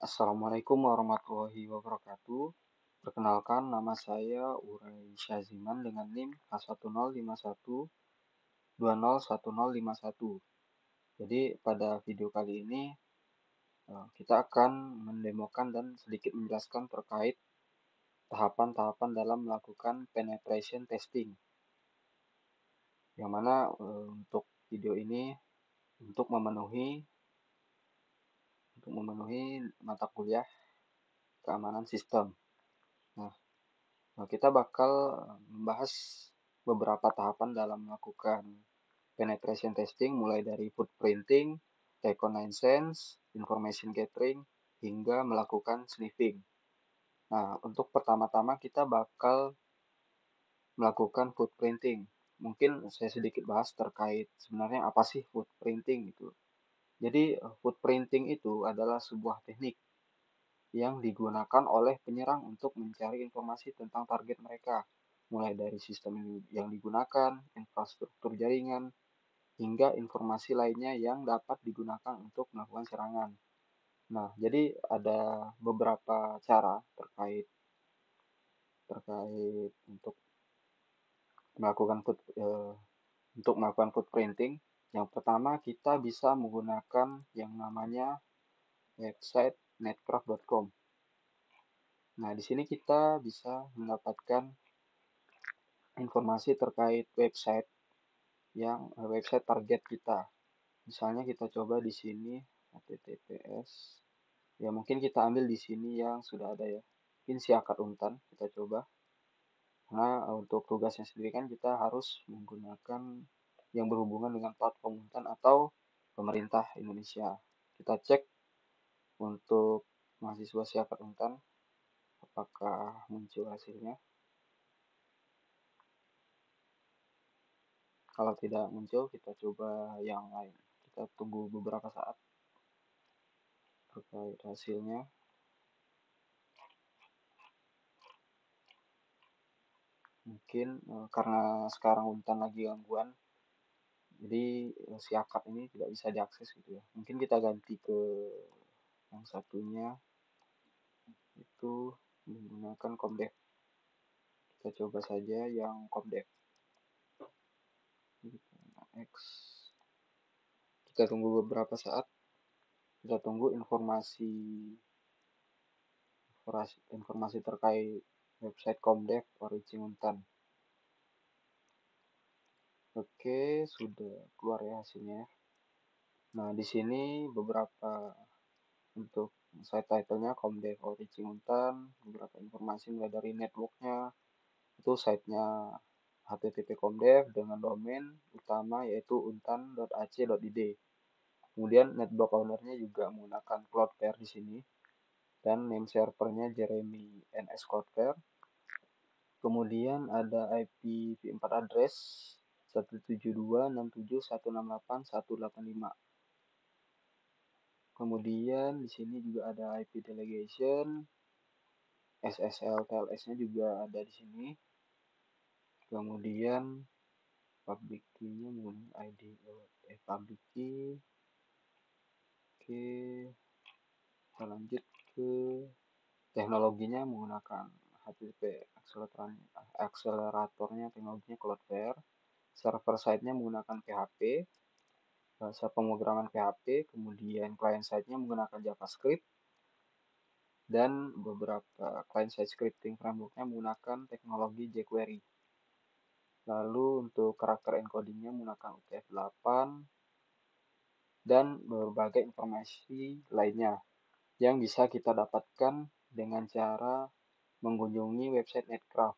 Assalamualaikum warahmatullahi wabarakatuh. Perkenalkan, nama saya Uray Syaziman dengan NIM H1051201051. Jadi pada video kali ini kita akan mendemokan dan sedikit menjelaskan terkait tahapan-tahapan dalam melakukan penetration testing. Yang mana untuk video ini untuk memenuhi mata kuliah keamanan sistem. Nah, kita bakal membahas beberapa tahapan dalam melakukan penetration testing, mulai dari footprinting, reconnaissance, information gathering, hingga melakukan sniffing. Nah, untuk pertama-tama kita bakal melakukan footprinting. Mungkin saya sedikit bahas terkait sebenarnya apa sih footprinting itu. Jadi, footprinting itu adalah sebuah teknik yang digunakan oleh penyerang untuk mencari informasi tentang target mereka, mulai dari sistem yang digunakan, infrastruktur jaringan, hingga informasi lainnya yang dapat digunakan untuk melakukan serangan. Nah, jadi ada beberapa cara terkait untuk melakukan footprinting. Yang pertama, kita bisa menggunakan yang namanya website netcraft.com. Nah, di sini kita bisa mendapatkan informasi terkait website target kita. Misalnya kita coba di sini https. Ya, mungkin kita ambil di sini yang sudah ada ya. Mungkin Siakat Untan kita coba. Nah, untuk tugasnya sendiri kan kita harus menggunakan yang berhubungan dengan platform Untan atau pemerintah Indonesia. Kita cek untuk mahasiswa Siakat Untan apakah muncul hasilnya. Kalau tidak muncul, kita coba yang lain. Kita tunggu beberapa saat terkait hasilnya. Mungkin karena sekarang Untan lagi gangguan, jadi si akad ini tidak bisa diakses gitu ya. Mungkin kita ganti ke yang satunya, itu menggunakan Comdev. Kita coba saja yang Comdev. X. Kita tunggu beberapa saat. Kita tunggu informasi terkait website Comdev Origin Untan. Oke, sudah keluar ya hasilnya. Nah, di sini beberapa untuk site title-nya Comdev Origin Untan, beberapa informasi mulai dari network-nya, itu site-nya http comdev dengan domain utama yaitu untan.ac.id. Kemudian network owner-nya juga menggunakan Cloudflare di sini dan name server-nya Jeremy NS Cloudflare. Kemudian ada IP v4 address 172.67.168.185. Kemudian di sini juga ada IP delegation, SSL TLS-nya juga ada di sini. Kemudian public key-nya menggunakan ID public key. Oke, kita lanjut ke teknologinya menggunakan HTTP acceleratornya teknologinya Cloudflare. Server side-nya menggunakan PHP, bahasa pemrograman PHP, kemudian client side-nya menggunakan JavaScript, dan beberapa client side scripting framework-nya menggunakan teknologi jQuery. Lalu untuk karakter encoding-nya menggunakan UTF-8 dan berbagai informasi lainnya yang bisa kita dapatkan dengan cara mengunjungi website Netcraft.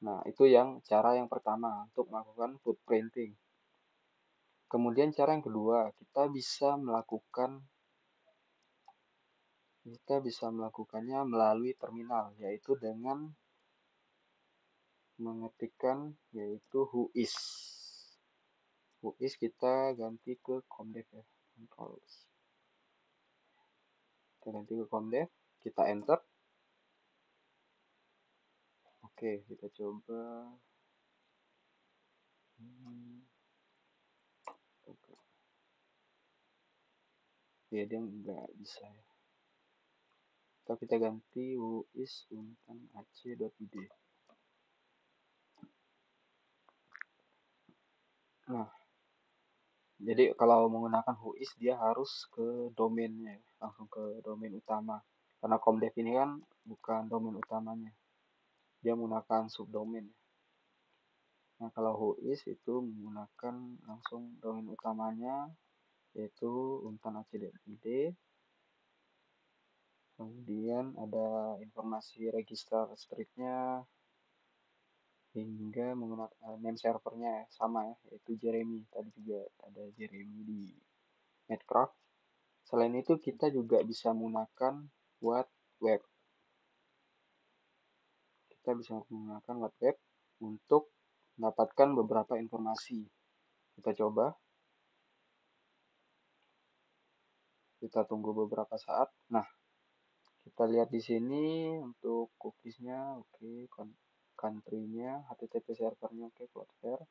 Nah, itu cara yang pertama untuk melakukan footprinting. Kemudian cara yang kedua, kita bisa melakukannya melalui terminal, yaitu dengan mengetikkan yaitu whois. Whois kita ganti ke comdev ya. Kita ganti ke comdev, kita enter. Oke, kita coba. Ya, dia nggak bisa ya. atau kita ganti whois untan ac.id. Nah, jadi kalau menggunakan whois dia harus ke domainnya, langsung ke domain utama. Karena Comdev ini kan bukan domain utamanya, dia menggunakan subdomain. Nah, kalau whois itu menggunakan langsung domain utamanya, yaitu untan ac.id. Kemudian ada informasi register streetnya, hingga menggunakan name servernya sama ya, yaitu Jeremy. Tadi juga ada Jeremy di Netcraft. Selain itu kita juga bisa menggunakan What Web. Kita bisa menggunakan What Web untuk mendapatkan beberapa informasi. Kita coba. Kita tunggu beberapa saat. Nah, kita lihat di sini untuk cookiesnya, oke, country-nya, HTTP servernya, oke, Cloudflare.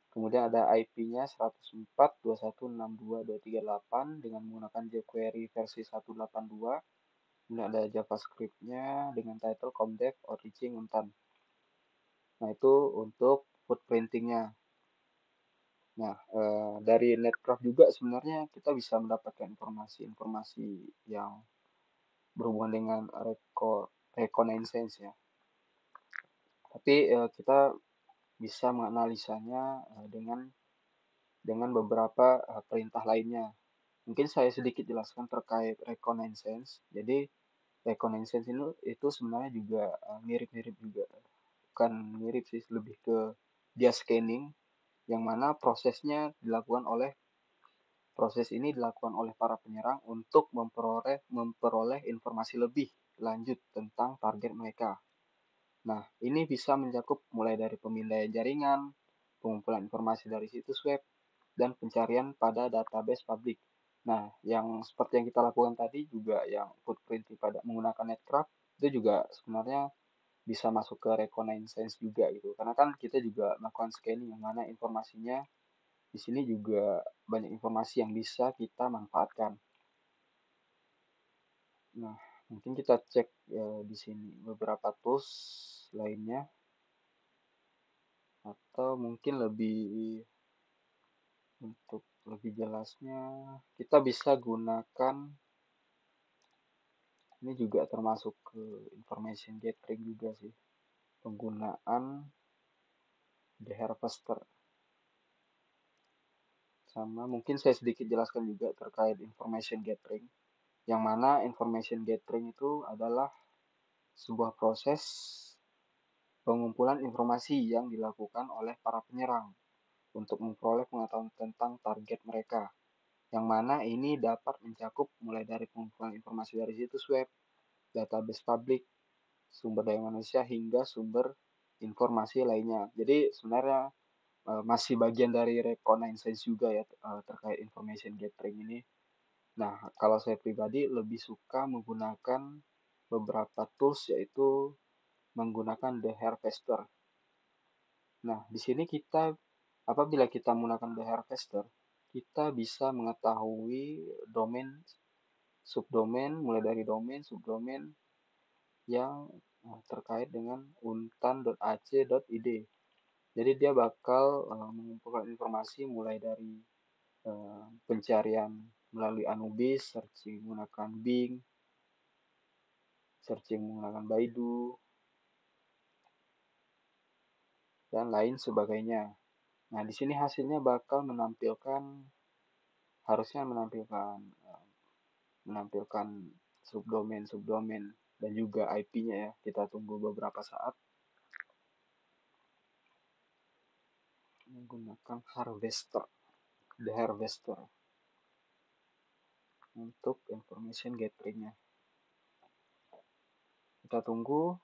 Kemudian ada IP-nya 104.2162.238 dengan menggunakan jQuery versi 182. Kemudian ada JavaScript-nya dengan title Comdev Origin Untan. Nah, itu untuk footprinting-nya. Nah, dari Netcraft juga sebenarnya kita bisa mendapatkan informasi-informasi yang berhubungan dengan reconnaissance ya. Tapi kita bisa menganalisanya dengan beberapa perintah lainnya. Mungkin saya sedikit jelaskan terkait reconnaissance. Jadi reconnaissance itu sebenarnya juga mirip-mirip juga. Bukan mirip sih, lebih ke dia scanning, yang mana proses ini dilakukan oleh para penyerang untuk memperoleh informasi lebih lanjut tentang target mereka. Nah, ini bisa mencakup mulai dari pemindaian jaringan, pengumpulan informasi dari situs web, dan pencarian pada database publik. Nah, yang seperti yang kita lakukan tadi juga, yang footprint pada menggunakan Netcraft, itu juga sebenarnya bisa masuk ke reconnaissance juga gitu. Karena kan kita juga melakukan scanning, yang mana informasinya di sini juga banyak informasi yang bisa kita manfaatkan. Nah, mungkin kita cek di sini beberapa tools lainnya, atau mungkin untuk lebih jelasnya kita bisa gunakan, ini juga termasuk ke information gathering juga sih, penggunaan the harvester. Sama mungkin saya sedikit jelaskan juga terkait information gathering, yang mana information gathering itu adalah sebuah proses pengumpulan informasi yang dilakukan oleh para penyerang untuk memperoleh pengetahuan tentang target mereka, yang mana ini dapat mencakup mulai dari pengumpulan informasi dari situs web, database publik, sumber daya manusia, hingga sumber informasi lainnya. Jadi sebenarnya masih bagian dari reconnaissance juga ya, terkait information gathering ini. Nah, kalau saya pribadi lebih suka menggunakan beberapa tools, yaitu menggunakan The Harvester. Nah, di sini apabila kita menggunakan The Harvester, kita bisa mengetahui domain, subdomain, mulai dari domain, subdomain yang terkait dengan untan.ac.id. Jadi dia bakal mengumpulkan informasi mulai dari pencarian melalui Anubis, searching menggunakan Bing, searching menggunakan Baidu, dan lain sebagainya. Nah, di sini hasilnya bakal harusnya menampilkan subdomain dan juga IP-nya ya. Kita tunggu beberapa saat. Menggunakan the harvester untuk information gathering-nya. Kita tunggu.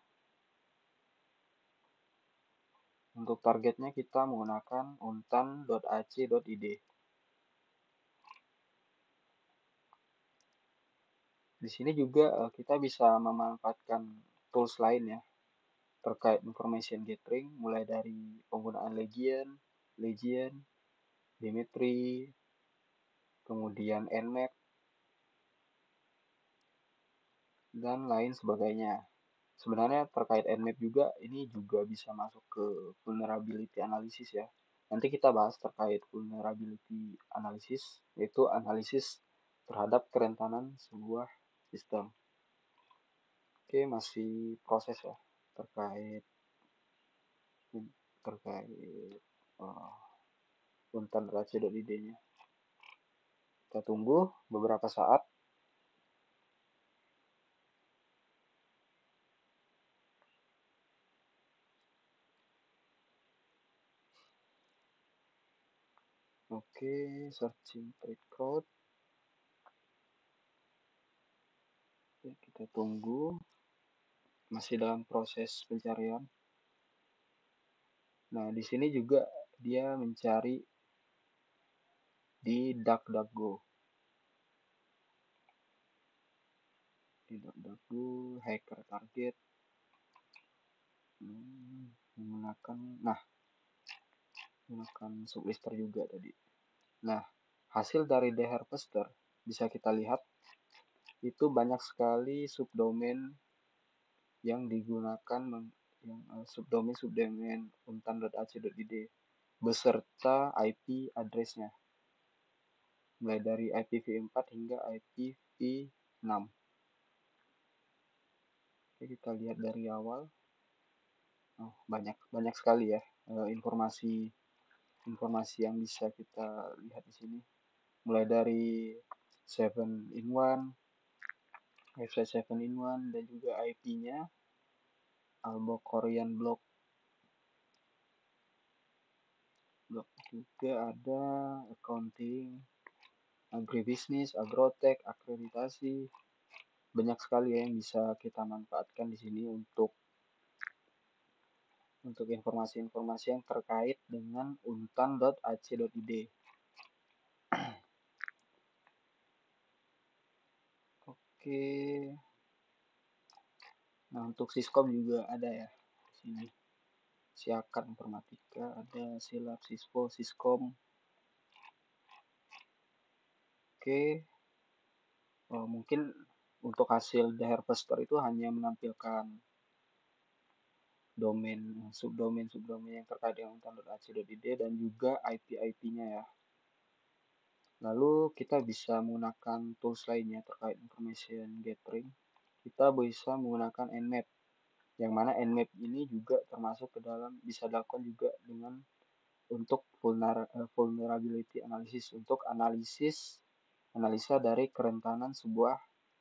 Untuk targetnya kita menggunakan untan.ac.id. Di sini juga kita bisa memanfaatkan tools lain ya terkait information gathering, mulai dari penggunaan Legion, Dimitri, kemudian Nmap, dan lain sebagainya. Sebenarnya terkait Nmap juga, ini juga bisa masuk ke vulnerability analysis ya. Nanti kita bahas terkait vulnerability analysis, yaitu analisis terhadap kerentanan sebuah sistem. Oke, masih proses ya terkait puntan.ac.id-nya. Kita tunggu beberapa saat. Oke, searching breakout. Oke, kita tunggu. Masih dalam proses pencarian. Nah, di sini juga dia mencari di DuckDuckGo. Di DuckDuckGo, hacker target. Menggunakan sublister juga tadi. Nah, hasil dari The Harvester bisa kita lihat itu banyak sekali subdomain yang digunakan subdomain puntan.ac.id beserta IP address-nya mulai dari IPv4 hingga IPv6. Oke, kita lihat dari awal. Banyak sekali ya informasi yang bisa kita lihat di sini. Mulai dari 7-in-1, website 7-in-1 dan juga IP-nya, Albocorian blog juga ada, accounting, agribisnis, agrotech, akreditasi. Banyak sekali ya yang bisa kita manfaatkan di sini untuk informasi-informasi yang terkait dengan untan.ac.id. Oke. Nah, untuk Siskom juga ada ya di sini. Siakat Informatika, ada Silab, Sispo, Siskom. Oke. Mungkin untuk hasil The Harvester itu hanya menampilkan subdomain yang terkait dengan untan.ac.id dan juga IP-nya ya. Lalu kita bisa menggunakan tools lainnya terkait information gathering. Kita bisa menggunakan Nmap, yang mana Nmap ini juga termasuk ke dalam, bisa dilakukan juga dengan untuk vulnerability analysis, untuk analisa dari kerentanan sebuah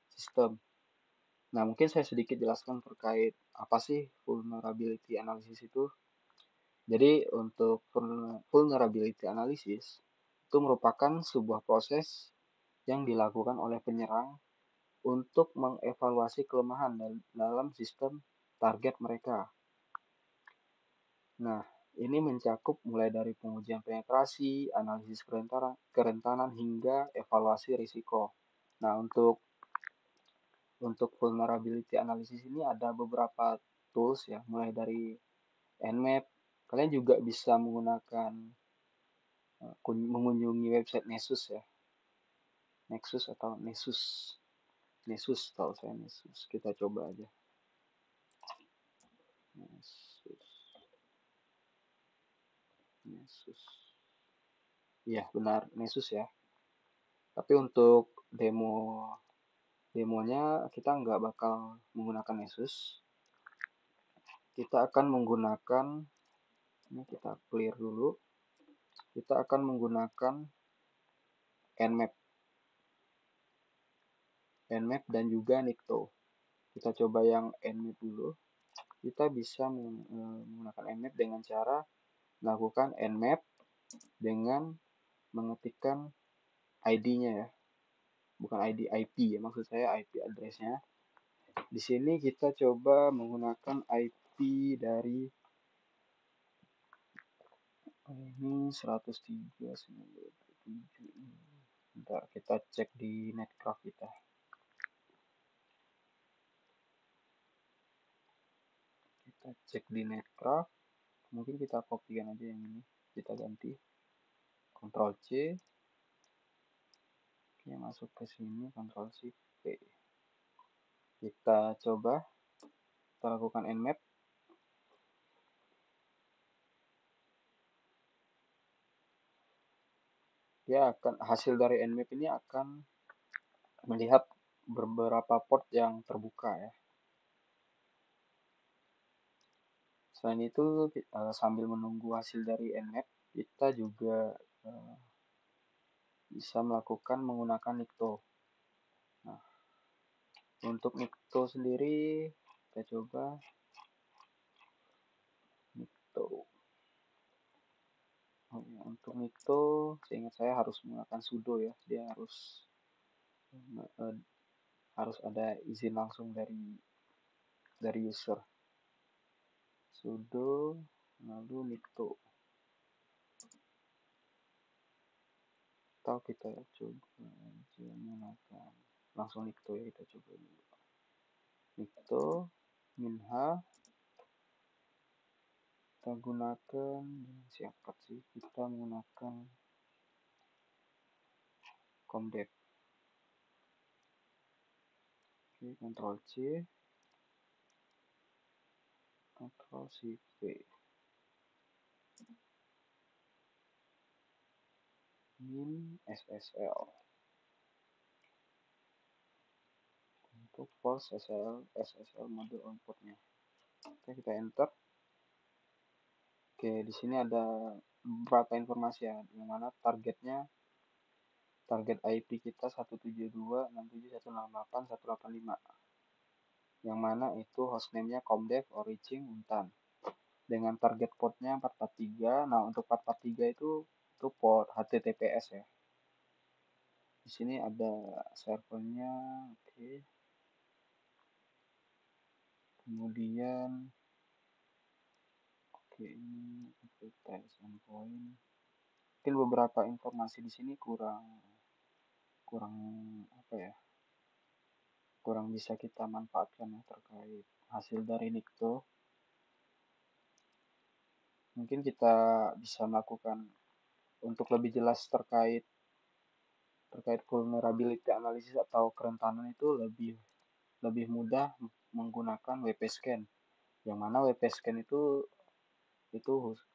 sistem. Nah, mungkin saya sedikit jelaskan terkait apa sih vulnerability analysis itu. Jadi, untuk vulnerability analysis itu merupakan sebuah proses yang dilakukan oleh penyerang untuk mengevaluasi kelemahan dalam sistem target mereka. Nah, ini mencakup mulai dari pengujian penetrasi, analisis kerentanan, hingga evaluasi risiko. Nah, untuk vulnerability analysis ini ada beberapa tools ya, mulai dari Nmap. Kalian juga bisa mengunjungi website Nessus ya. Nexus atau Nessus. Nessus, tahu saya Nessus. Kita coba aja. Nessus. Iya, benar, Nessus ya. Tapi untuk demonya kita nggak bakal menggunakan Nessus. Kita akan menggunakan, ini kita clear dulu. Kita akan menggunakan Nmap dan juga Nikto. Kita coba yang Nmap dulu. Kita bisa menggunakan Nmap dengan cara melakukan Nmap dengan mengetikkan ID-nya ya. Bukan ID, IP ya, maksud saya IP address-nya. Di sini kita coba menggunakan IP dari ini 103.927. Bentar, kita cek di netcraft kita. Kita cek di netcraft. Mungkin kita kopikan aja yang ini. Kita ganti. Ctrl C. Oke, masuk ke sini. Ctrl Shift P. Kita coba, kita lakukan nmap. Dia akan, hasil dari nmap ini akan melihat beberapa port yang terbuka ya. Selain itu, sambil menunggu hasil dari nmap, kita juga bisa melakukan menggunakan Nikto. Nah, untuk Nikto sendiri, kita coba Nikto. Oh, ya, untuk Nikto, seingat saya harus menggunakan sudo ya. Dia harus ada izin langsung dari user. Sudo lalu Nikto. Atau kita coba aja menggunakan langsung Nikto ya, kita coba dulu. Nikto minha, kita gunakan siapa sih, kita menggunakan comdev. Oke, Ctrl C, Ctrl Shift V, min SSL untuk force SSL module outputnya. Oke, kita enter. Oke, di sini ada beberapa informasi ya, yang mana target IP kita 172.67.168.185, yang mana itu hostname-nya comdev origin untan dengan target portnya 443. Nah, untuk 443 itu port HTTPS ya. Di sini ada servernya. Oke. Kemudian ini advertise endpoint. Mungkin beberapa informasi di sini kurang apa ya? Kurang bisa kita manfaatkan ya, terkait hasil dari Nikto. Mungkin kita bisa melakukan untuk lebih jelas terkait vulnerability analysis atau kerentanan itu lebih mudah menggunakan WP Scan. Yang mana WP Scan itu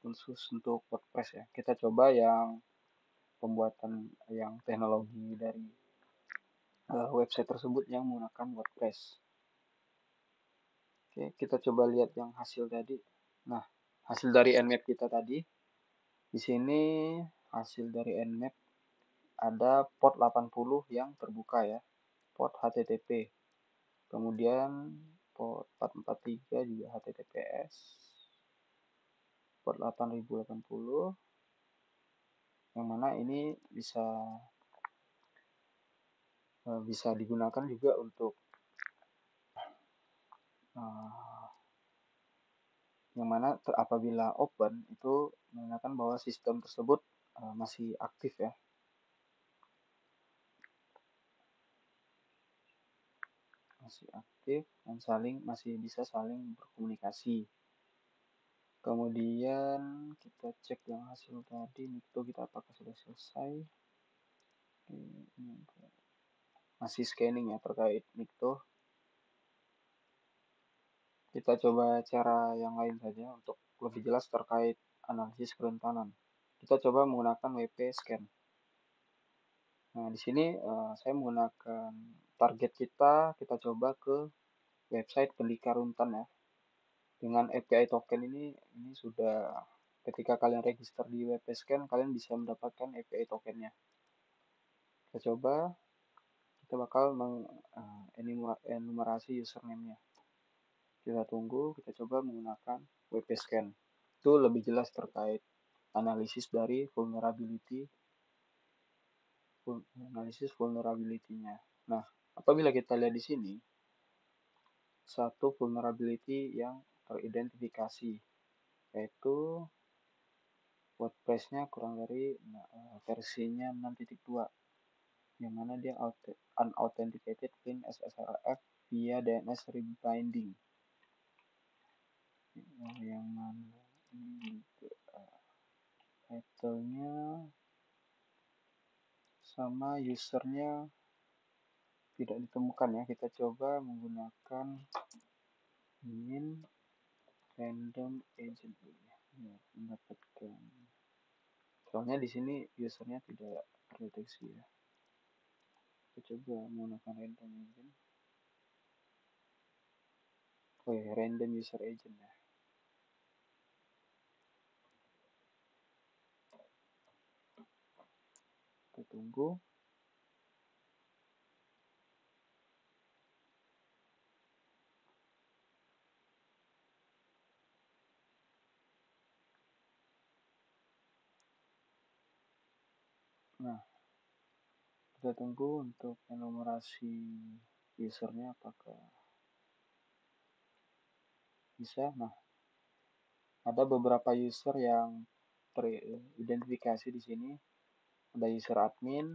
khusus untuk WordPress ya. Kita coba yang pembuatan yang teknologi dari website tersebut yang menggunakan WordPress. Oke, kita coba lihat yang hasil tadi. Nah, hasil dari nmap kita tadi. Di sini hasil dari nmap ada port 80 yang terbuka ya, port HTTP. Kemudian port 443 juga HTTPS. Port 8080 yang mana ini bisa digunakan juga untuk yang mana apabila open itu menandakan bahwa sistem tersebut masih aktif ya. Masih aktif dan masih bisa saling berkomunikasi. Kemudian kita cek yang hasil tadi, Nikto kita apakah sudah selesai. Masih scanning ya terkait Nikto. Kita coba cara yang lain saja untuk lebih jelas terkait analisis kerentanan. Kita coba menggunakan WP Scan. Nah, di sini saya menggunakan target kita coba ke website Pendika Runtan ya. Dengan API token ini sudah, ketika kalian register di WP Scan, kalian bisa mendapatkan API tokennya. Kita coba, kita bakal enumerasi username-nya. Kita tunggu, kita coba menggunakan WP Scan. Itu lebih jelas terkait analisis dari vulnerability-nya. Nah, apabila kita lihat di sini, satu vulnerability yang teridentifikasi, yaitu WordPress-nya kurang dari versinya 6.2, yang mana dia unauthenticated in SSRF via DNS rebinding. Yang mana ini title-nya sama usernya tidak ditemukan ya. Kita coba menggunakan min random agent ya, mendapatkan. Soalnya di sini usernya tidak terdeteksi ya. Kita coba menggunakan random agent. Oh ya, random user agent ya. Kita tunggu. Nah, kita tunggu untuk enumerasi usernya apakah bisa. Nah, ada beberapa user yang teridentifikasi di sini. Ada user admin,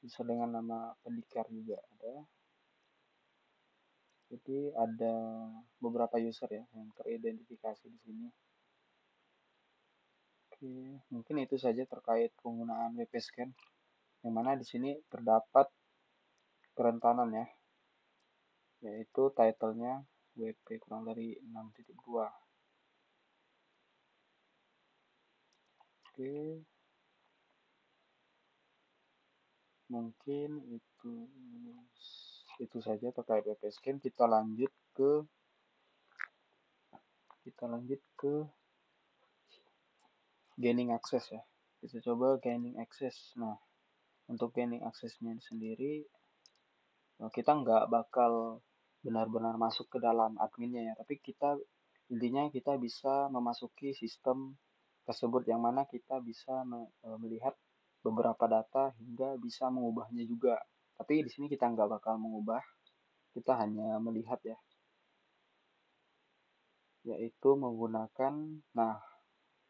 user dengan nama pendikar juga ada. Jadi ada beberapa user ya yang teridentifikasi di sini. Oke, mungkin itu saja terkait penggunaan WP Scan, yang mana di sini terdapat kerentanan ya, yaitu title-nya WP kurang dari 6.2. Oke, mungkin itu saja terkait WP Scan. Kita lanjut ke gaining access ya. Kita coba gaining access. Nah, untuk gaining access-nya sendiri, kita nggak bakal benar-benar masuk ke dalam adminnya ya, tapi intinya kita bisa memasuki sistem tersebut, yang mana kita bisa melihat beberapa data hingga bisa mengubahnya juga. Tapi di sini kita nggak bakal mengubah, kita hanya melihat ya, yaitu menggunakan, nah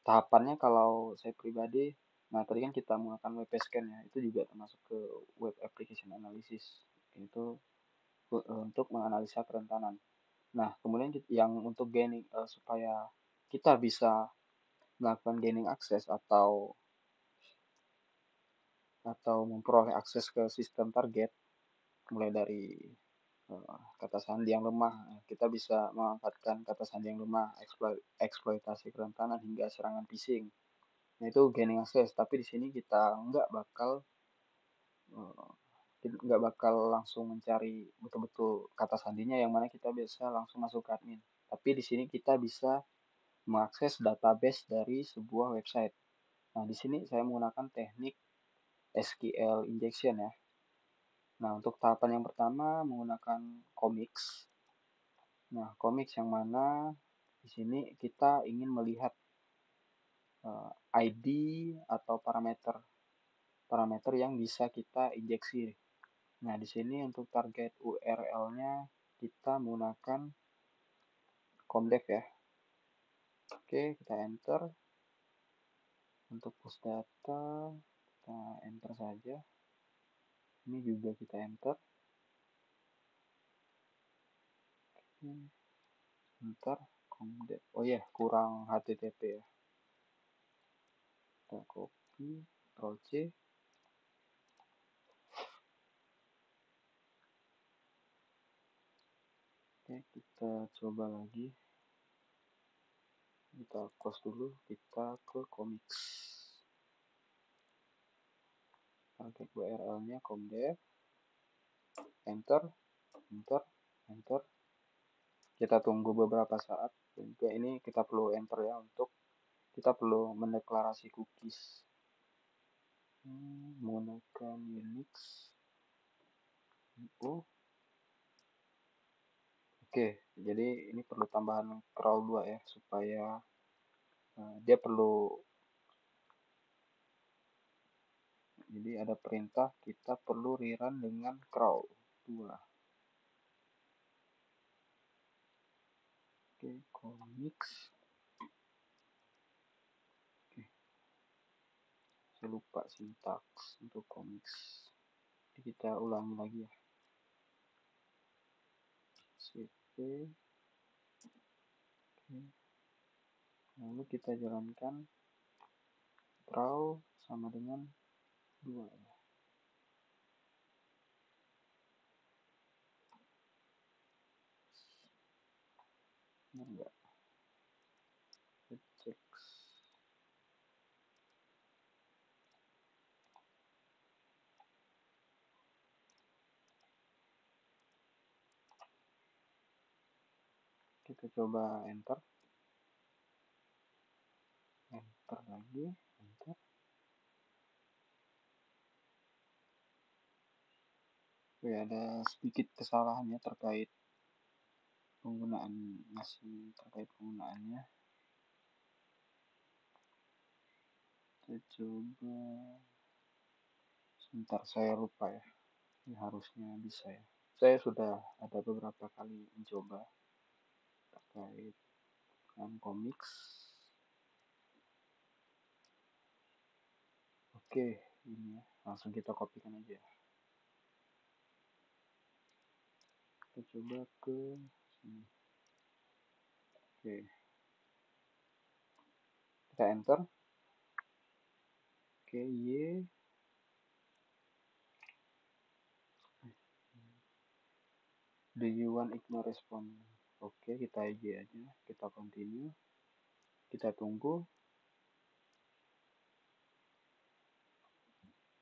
tahapannya kalau saya pribadi, nah tadi kan kita menggunakan WP Scan ya, itu juga termasuk ke Web Application Analysis, itu untuk menganalisa kerentanan. Nah, kemudian yang untuk gaining, supaya kita bisa melakukan gaining access atau memperoleh akses ke sistem target, mulai dari kata sandi yang lemah, kita bisa memanfaatkan kata sandi yang lemah, eksploitasi kerentanan hingga serangan phishing. Nah, itu gaining access, tapi di sini kita nggak bakal langsung mencari betul-betul kata sandinya, yang mana kita bisa langsung masuk ke admin. Tapi di sini kita bisa mengakses database dari sebuah website. Nah, di sini saya menggunakan teknik SQL injection ya. Nah, untuk tahapan yang pertama menggunakan comics. Nah, comics yang mana di sini kita ingin melihat ID atau parameter yang bisa kita injeksi. Nah, di sini untuk target URL-nya kita menggunakan comdev ya. Oke, kita enter. Untuk push data, kita enter saja. Ini juga kita enter. Enter comdev. Oh ya, kurang HTTP ya. Kita copy, Ctrl C. Oke, kita coba lagi. Kita close dulu, kita ke comics. Target URL-nya comdev. Enter, enter, enter. Kita tunggu beberapa saat. Dan juga ini kita perlu enter ya, untuk kita perlu mendeklarasi cookies menggunakan Unix. Oke, jadi ini perlu tambahan crawl 2 ya, supaya dia perlu, jadi ada perintah kita perlu rerun dengan crawl 2. Oke, comics. Oke, saya lupa sintaks untuk comics, jadi kita ulangi lagi ya. cp. Oke, lalu kita jalankan crawl sama dengan 2 ya. enggak, cek. Kita coba enter lagi, enter. Oke, ada sedikit kesalahannya terkait penggunaannya. Kita coba, sebentar, saya lupa ya. Ini harusnya bisa ya. Saya sudah ada beberapa kali mencoba terkait dengan Commix. Oke, ini ya. Langsung kita kopikan aja. Kita coba ke sini. Oke. Kita enter. Oke, Y. Do you want ignore response? Oke, kita Y aja. Kita continue. Kita tunggu.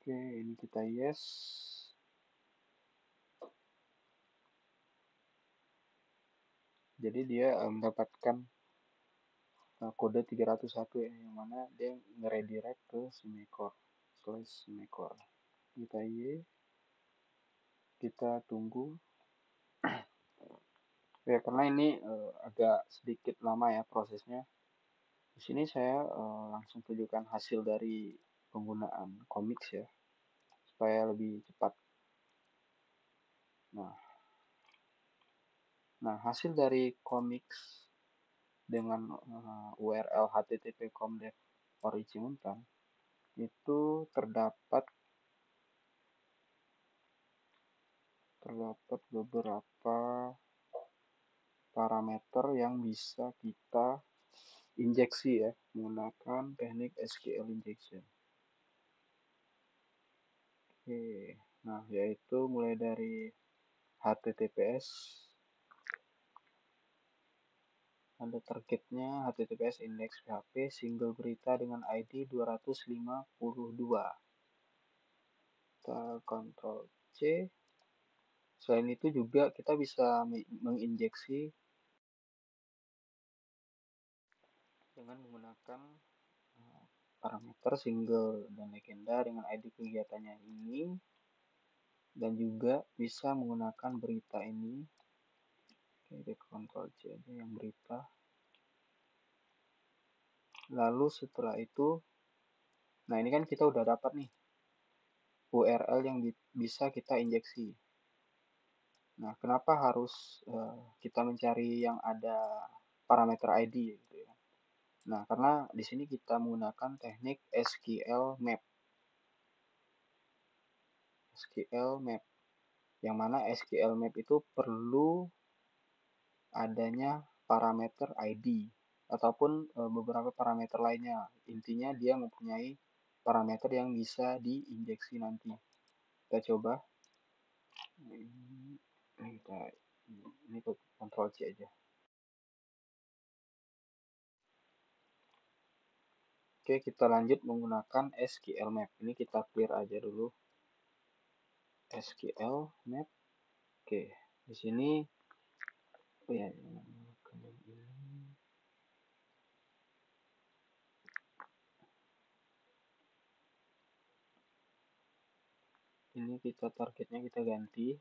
Oke, ini kita yes. Jadi dia mendapatkan kode 301 ya, yang mana dia nge-redirect ke /Symacor. Kita Y. Kita tunggu. Ya, karena ini agak sedikit lama ya prosesnya. Di sini saya langsung tunjukkan hasil dari penggunaan Commix ya, supaya lebih cepat. Nah, hasil dari Commix dengan URL http://comdev origin itu terdapat beberapa parameter yang bisa kita injeksi ya menggunakan teknik SQL injection. Oke, nah yaitu mulai dari HTTPS, ada targetnya HTTPS index PHP single berita dengan ID 252. Kita Ctrl C. Selain itu juga kita bisa menginjeksi dengan menggunakan parameter single dan legenda dengan ID kegiatannya ini, dan juga bisa menggunakan berita ini. Oke, Ctrl C aja yang berita. Lalu setelah itu, nah ini kan kita udah dapat nih URL yang bisa kita injeksi. Nah, kenapa harus kita mencari yang ada parameter ID gitu ya? Nah, karena di sini kita menggunakan teknik SQL map. Yang mana SQL map itu perlu adanya parameter ID ataupun beberapa parameter lainnya. Intinya dia mempunyai parameter yang bisa diinjeksi nanti. Kita coba. Ini Ctrl C aja. Oke, kita lanjut menggunakan SQL map. Ini kita clear aja dulu. SQL map. Oke, di sini ya, ini kita targetnya kita ganti.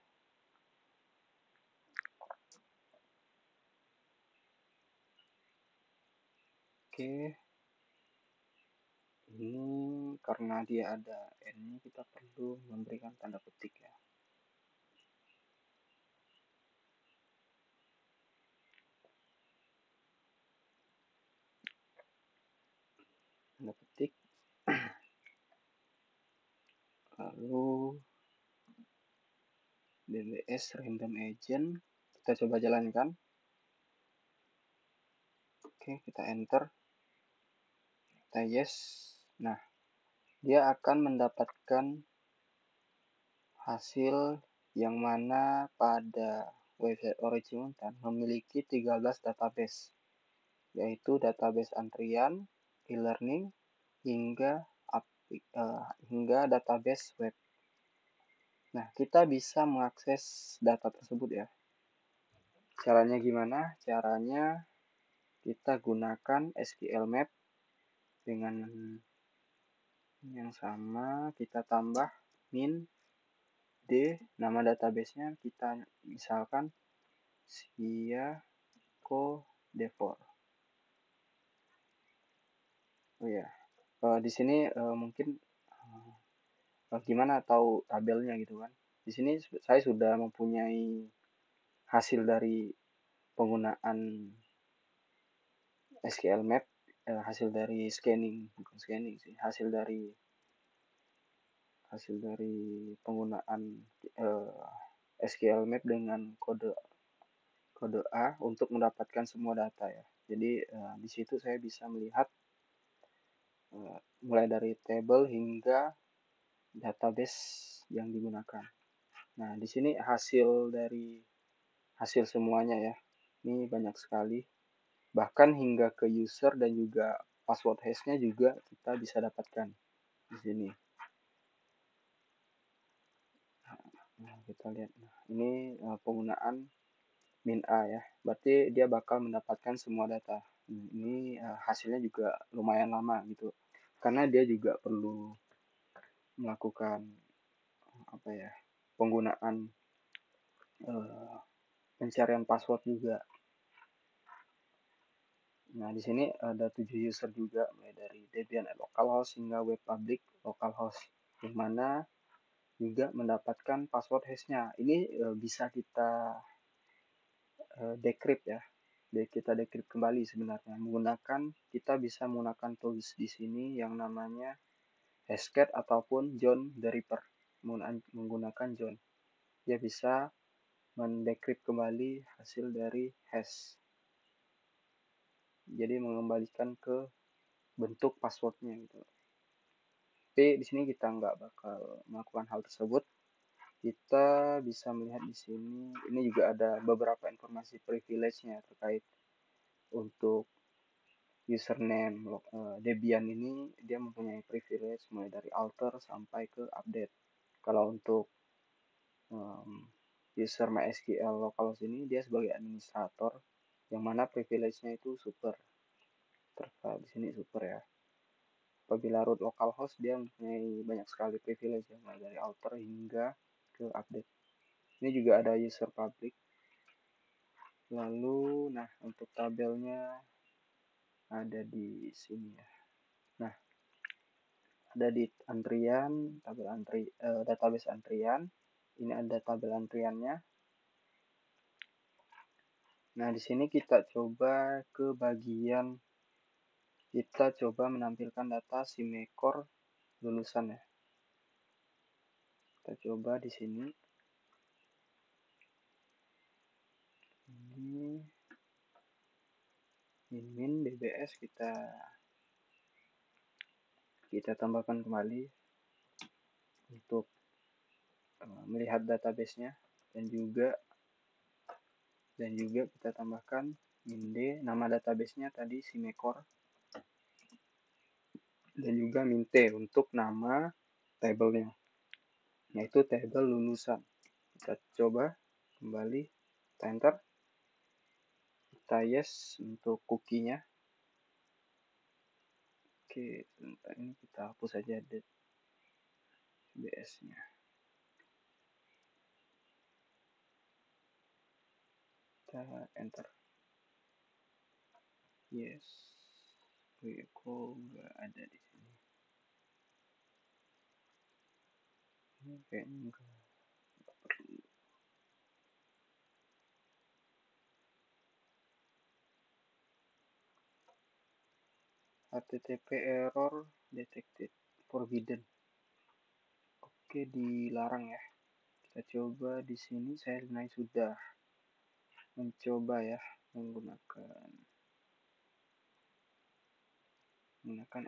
Oke, ini karena dia ada n-nya, kita perlu memberikan tanda petik ya. Tanda petik. Lalu DBS random agent, kita coba jalankan. Oke, kita enter. Kita yes. Nah, dia akan mendapatkan hasil yang mana pada website Orizimontan memiliki 13 database, yaitu database antrian, e-learning, hingga database web. Nah, kita bisa mengakses data tersebut ya. Caranya gimana? Caranya kita gunakan SQL Map dengan yang sama, kita tambah min d, nama databasenya kita misalkan SIA-Co-Dev4. Oh ya, di sini mungkin gimana tahu tabelnya gitu kan. Di sini saya sudah mempunyai hasil dari penggunaan SQL Map, hasil dari scanning, bukan scanning sih, hasil dari penggunaan SQL Map dengan kode A untuk mendapatkan semua data ya. Jadi di situ saya bisa melihat mulai dari table hingga database yang digunakan. Nah, di sini hasil semuanya ya. Ini banyak sekali. Bahkan hingga ke user dan juga password hash-nya juga kita bisa dapatkan di sini. Nah, kita lihat. Nah, ini penggunaan min A ya. Berarti dia bakal mendapatkan semua data. Ini hasilnya juga lumayan lama gitu. Karena dia juga perlu melakukan penggunaan pencarian password juga. Nah, di sini ada 7 user juga, mulai dari Debian localhost hingga web public localhost, yang mana juga mendapatkan password hash-nya. Ini bisa kita decrypt ya. Kita decrypt kembali sebenarnya kita bisa menggunakan tools di sini yang namanya Hashcat ataupun John the Ripper. Menggunakan John, dia bisa mendecrypt kembali hasil dari hash. Jadi mengembalikan ke bentuk passwordnya gitu. Tapi di sini kita nggak bakal melakukan hal tersebut. Kita bisa melihat di sini, ini juga ada beberapa informasi privilege-nya terkait untuk username. Debian ini dia mempunyai privilege mulai dari alter sampai ke update. Kalau untuk user MySQL localhost ini dia sebagai administrator, yang mana privilege-nya itu super. Tertera di sini super ya. Apabila root localhost dia mempunyai banyak sekali privilege ya, mulai dari alter hingga ke update. Ini juga ada user public. Lalu, nah untuk tabelnya ada di sini ya. Nah, ada di antrian, database antrian. Ini ada tabel antriannya. Nah, di sini kita coba ke bagian, kita coba menampilkan data SIMECOR lulusan ya. Kita coba di sini. Ini min DBS kita tambahkan kembali untuk melihat database-nya, dan juga kita tambahkan min D, nama database-nya tadi SIMECOR, dan juga min T untuk nama tabelnya, yaitu tabel lulusan. Kita coba kembali, kita enter, kita yes untuk cookie-nya. Oke, sebentar, ini kita hapus saja DBS-nya. Kita enter. Yes. Kok nggak ada di sini? Ini kayaknya enggak perlu. HTTP error detected, forbidden. Oke, dilarang ya. Kita coba di sini. Saya sebenarnya sudah mencoba ya menggunakan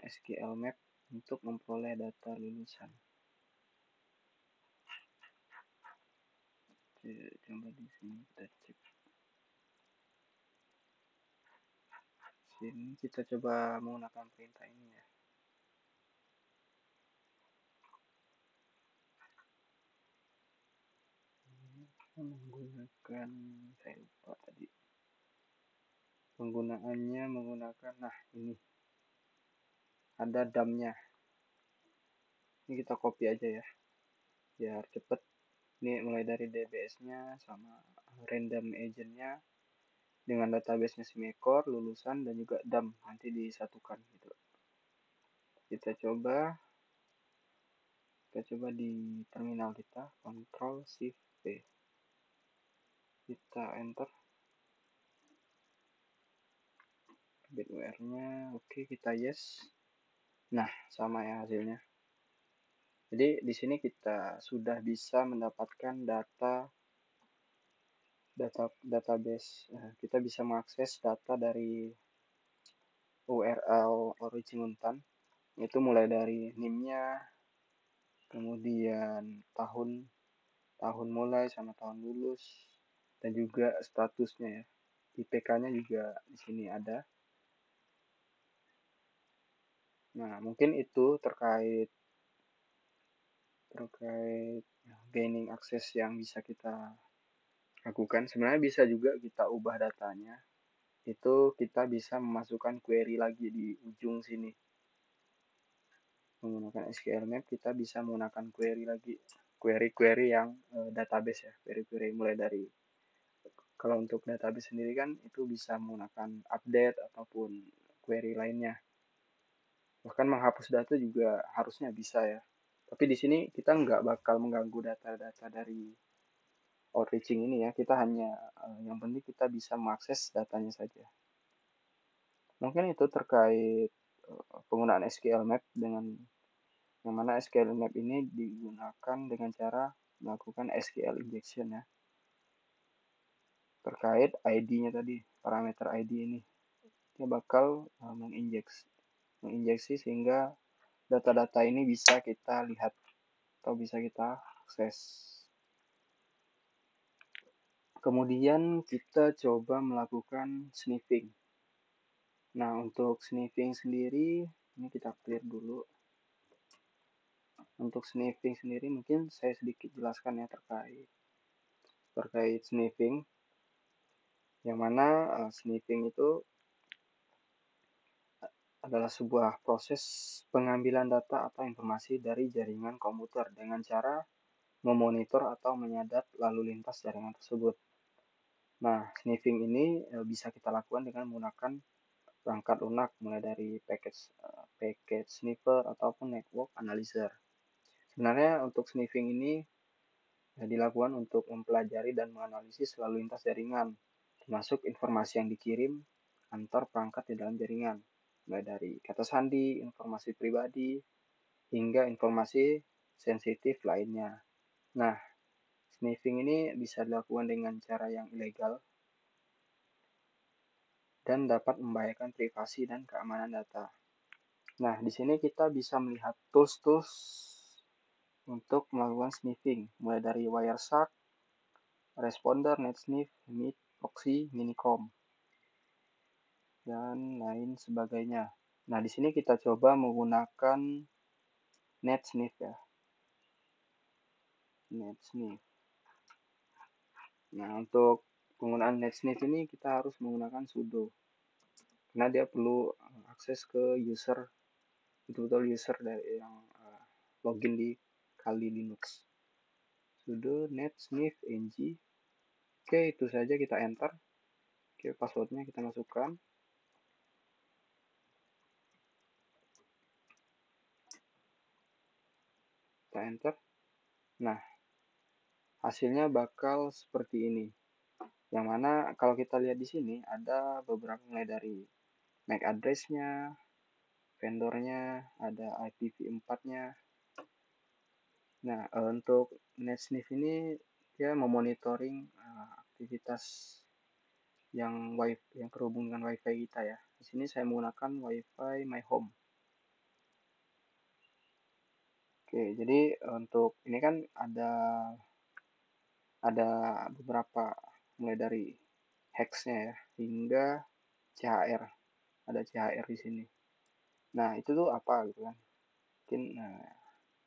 SQL Map untuk memperoleh data lulusan. Coba di sini kita cek. Sini kita coba menggunakan perintah ini ya. Menggunakan, saya lupa tadi penggunaannya, menggunakan, nah ini ada dumnya. Ini kita copy aja ya biar cepet. Ini mulai dari DBS-nya sama random agent-nya dengan database-nya SIMECOR, lulusan, dan juga DAM nanti disatukan gitu. Kita coba di terminal kita, Ctrl Shift V. Kita enter. Bit UR-nya, oke, kita yes. Nah, sama ya hasilnya. Jadi di sini kita sudah bisa mendapatkan database. Kita bisa mengakses data dari URL origin Untan. Itu mulai dari NIM-nya, kemudian tahun mulai sama tahun lulus, dan juga statusnya ya. IPK-nya juga di sini ada. Nah, mungkin itu terkait gaining access yang bisa kita lakukan. Sebenarnya bisa juga kita ubah datanya. Itu kita bisa memasukkan query lagi di ujung sini. Menggunakan SQL Map kita bisa menggunakan query lagi. Query yang database ya. Query mulai dari, kalau untuk database sendiri kan itu bisa menggunakan update ataupun query lainnya. Bahkan menghapus data juga harusnya bisa ya. Tapi di sini kita nggak bakal mengganggu data-data dari origin ini ya. Kita hanya yang penting kita bisa mengakses datanya saja. Mungkin itu terkait penggunaan SQL Map, dengan yang mana SQL Map ini digunakan dengan cara melakukan SQL injection ya. Terkait ID-nya tadi, parameter ID ini, dia bakal menginjeksi sehingga data-data ini bisa kita lihat atau bisa kita akses. Kemudian kita coba melakukan sniffing. Nah, untuk sniffing sendiri, ini kita clear dulu. Untuk sniffing sendiri mungkin saya sedikit jelaskan ya terkait sniffing. Yang mana sniffing itu adalah sebuah proses pengambilan data atau informasi dari jaringan komputer dengan cara memonitor atau menyadap lalu lintas jaringan tersebut. Nah, sniffing ini bisa kita lakukan dengan menggunakan perangkat lunak mulai dari package sniffer ataupun network analyzer. Sebenarnya untuk sniffing ini dilakukan untuk mempelajari dan menganalisis lalu lintas jaringan, termasuk informasi yang dikirim antar perangkat di dalam jaringan, mulai dari kata sandi, informasi pribadi, hingga informasi sensitif lainnya. Nah, sniffing ini bisa dilakukan dengan cara yang ilegal dan dapat membahayakan privasi dan keamanan data. Nah, di sini kita bisa melihat tools-tools untuk melakukan sniffing, mulai dari Wireshark, Responder, NetSniff, Mint, Proxy, Minicom, dan lain sebagainya. Nah, di sini kita coba menggunakan NetSniff ya. NetSniff. Nah, untuk penggunaan NetSniff ini kita harus menggunakan sudo. Karena dia perlu akses ke user, betul-betul user dari yang login di Kali Linux. Sudo netsniff ng. Oke, itu saja, kita enter. Oke, passwordnya kita masukkan. Kita enter. Nah, hasilnya bakal seperti ini. Yang mana kalau kita lihat di sini ada beberapa, mulai dari MAC address-nya, vendornya, ada IPv4-nya. Nah, untuk NetSniff ini dia memonitoring aktivitas yang terhubung dengan WiFi kita ya. Di sini saya menggunakan WiFi My Home. Oke, jadi untuk ini kan ada ada beberapa, mulai dari hex-nya ya hingga CHR. Ada CHR di sini. Nah, itu tuh apa gitu kan? Mungkin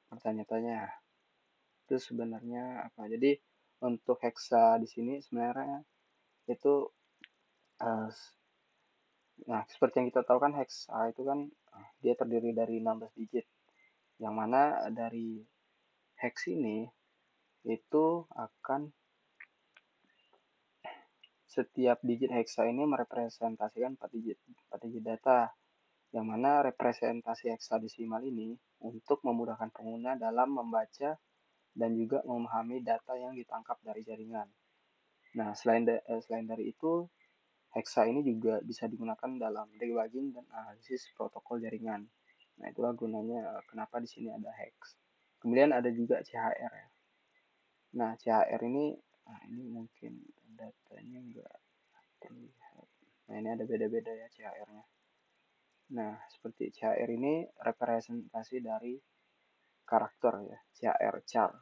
bertanya-tanya itu sebenarnya apa. Jadi untuk hexa di sini sebenarnya itu uh, nah, seperti yang kita tahu kan hexa itu kan dia terdiri dari 16 digit. Yang mana dari hex ini itu akan setiap digit hexa ini merepresentasikan 4 digit data. Yang mana representasi heksadesimal ini untuk memudahkan pengguna dalam membaca dan juga memahami data yang ditangkap dari jaringan. Nah, selain dari itu, hexa ini juga bisa digunakan dalam debugging dan analisis protokol jaringan. Nah, itulah gunanya kenapa di sini ada hex. Kemudian ada juga CHR ya. Nah, CHR ini, ini mungkin datanya enggak terlihat. Nah, ini ada beda-beda ya CHR-nya. Nah, seperti CHR ini representasi dari karakter ya, CHR, char,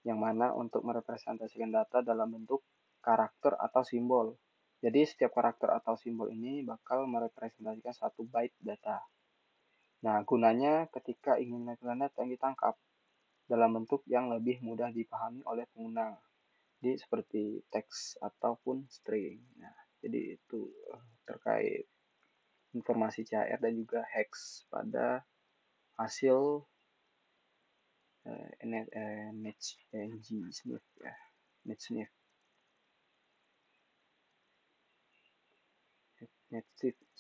yang mana untuk merepresentasikan data dalam bentuk karakter atau simbol. Jadi setiap karakter atau simbol ini bakal merepresentasikan satu byte data. Nah, gunanya ketika ingin menekan data yang ditangkap dalam bentuk yang lebih mudah dipahami oleh pengguna. Jadi seperti teks ataupun string. Nah, jadi itu terkait informasi CHR dan juga hex pada hasil NetSniff ya, NetSniff,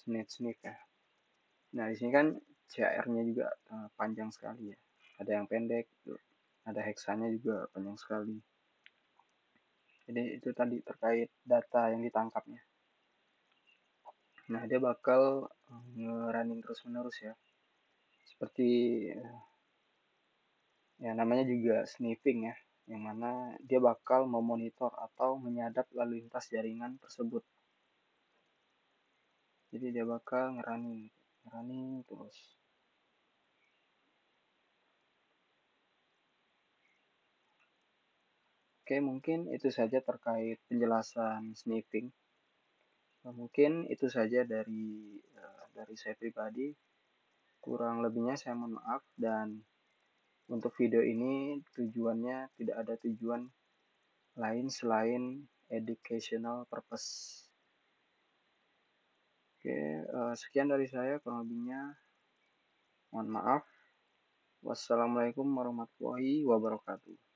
NetSniff ya. Nah, di sini kan CHR-nya juga panjang sekali ya. Ada yang pendek, ada heksanya juga panjang sekali. Jadi itu tadi terkait data yang ditangkapnya. Nah, dia bakal nge-running terus-menerus ya. Seperti ya namanya juga sniffing ya, yang mana dia bakal memonitor atau menyadap lalu lintas jaringan tersebut. Jadi dia bakal ngerunning terus. Oke, mungkin itu saja terkait penjelasan sniffing. Mungkin itu saja dari saya pribadi. Kurang lebihnya saya mohon maaf, dan untuk video ini tujuannya tidak ada tujuan lain selain educational purpose. Oke, sekian dari saya, kurang lebihnya mohon maaf. Wassalamualaikum warahmatullahi wabarakatuh.